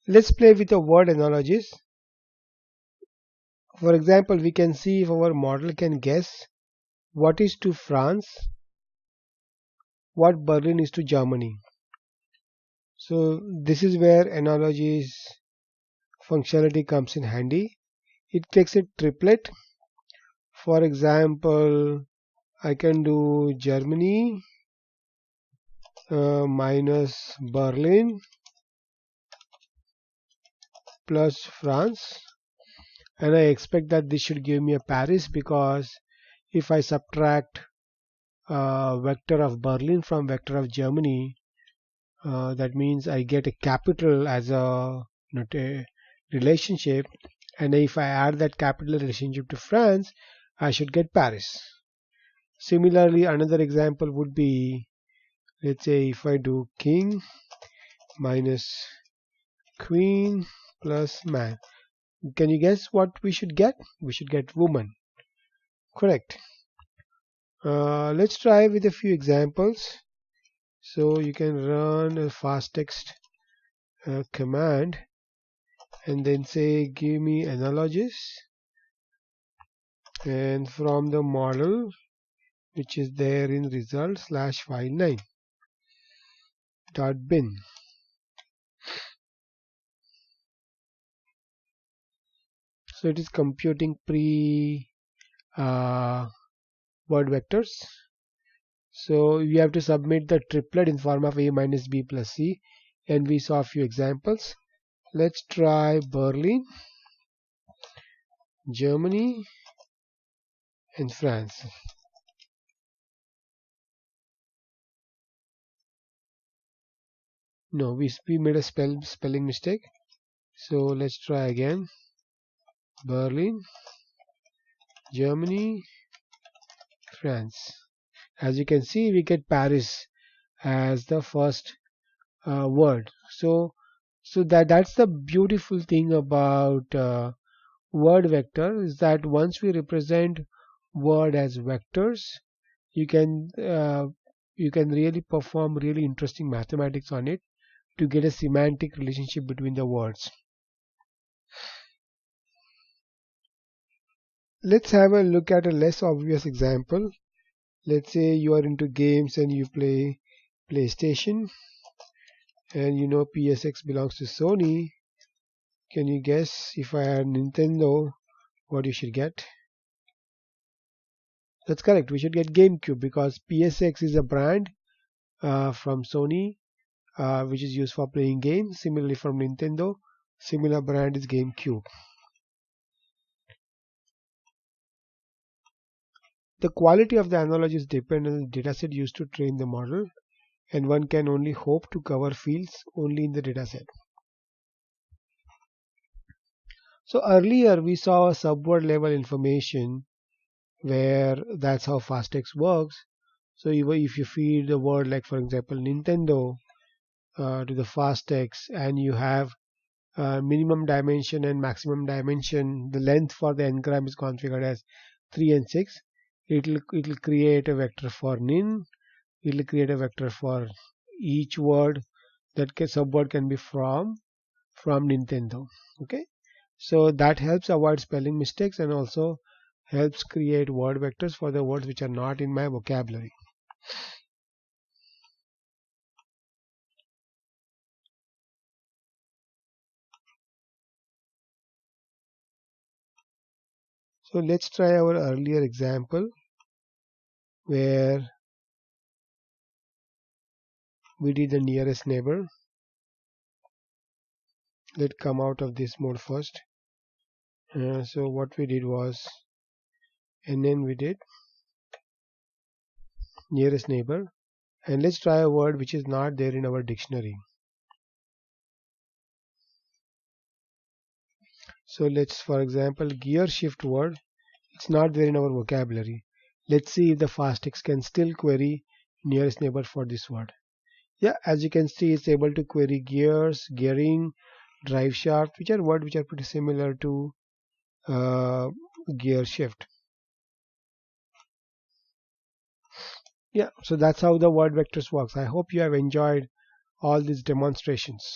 Let's play with the word analogies. For example, we can see if our model can guess what is to France, what Berlin is to Germany. So this is where analogies functionality comes in handy. It takes a triplet. For example, I can do Germany minus Berlin plus France, and I expect that this should give me a Paris, because if I subtract vector of Berlin from vector of Germany, that means I get a capital as a, not a relationship, and if I add that capital relationship to France, I should get Paris. Similarly, another example would be, let's say if I do king minus queen plus man. Can you guess what we should get? We should get woman. Correct. Let's try with a few examples. So you can run a fastText command and then say give me analogies, and from the model which is there in result slash file 9 dot bin. So it is computing pre word vectors. So we have to submit the triplet in form of a minus b plus c, and we saw a few examples. Let's try Berlin, Germany, and France. No, we made a spelling mistake. So let's try again. Berlin, Germany, France. As you can see, we get Paris as the first word. So that's the beautiful thing about word vector, is that once we represent word as vectors, you can uh, you can really perform really interesting mathematics on it to get a semantic relationship between the words. Let's have a look at a less obvious example. Let's say you are into games and you play PlayStation, and you know PSX belongs to Sony. Can you guess if I had Nintendo, what you should get? That's correct. We should get GameCube, because PSX is a brand from Sony which is used for playing games. Similarly, from Nintendo, similar brand is GameCube. The quality of the analogies depend on the dataset used to train the model, and one can only hope to cover fields only in the dataset. So earlier we saw a subword level information, where that's how fastText works. So even if you feed the word like for example Nintendo to the fastText, and you have minimum dimension and maximum dimension, the length for the n-gram is configured as 3 and 6. It'll create a vector for nin. It'll create a vector for each word. That subword can be from Nintendo. Okay, so that helps avoid spelling mistakes, and also helps create word vectors for the words which are not in my vocabulary. So let's try our earlier example where we did the nearest neighbor. Let's come out of this mode first. So what we did was, and then we did nearest neighbor, and let's try a word which is not there in our dictionary. So let's, for example, gear shift word, it's not there in our vocabulary. Let's see if the fastText can still query nearest neighbor for this word. Yeah, as you can see, it's able to query gears, gearing, drive shaft, which are words which are pretty similar to uh, gear shift. Yeah, so that's how the word vectors works. I hope you have enjoyed all these demonstrations.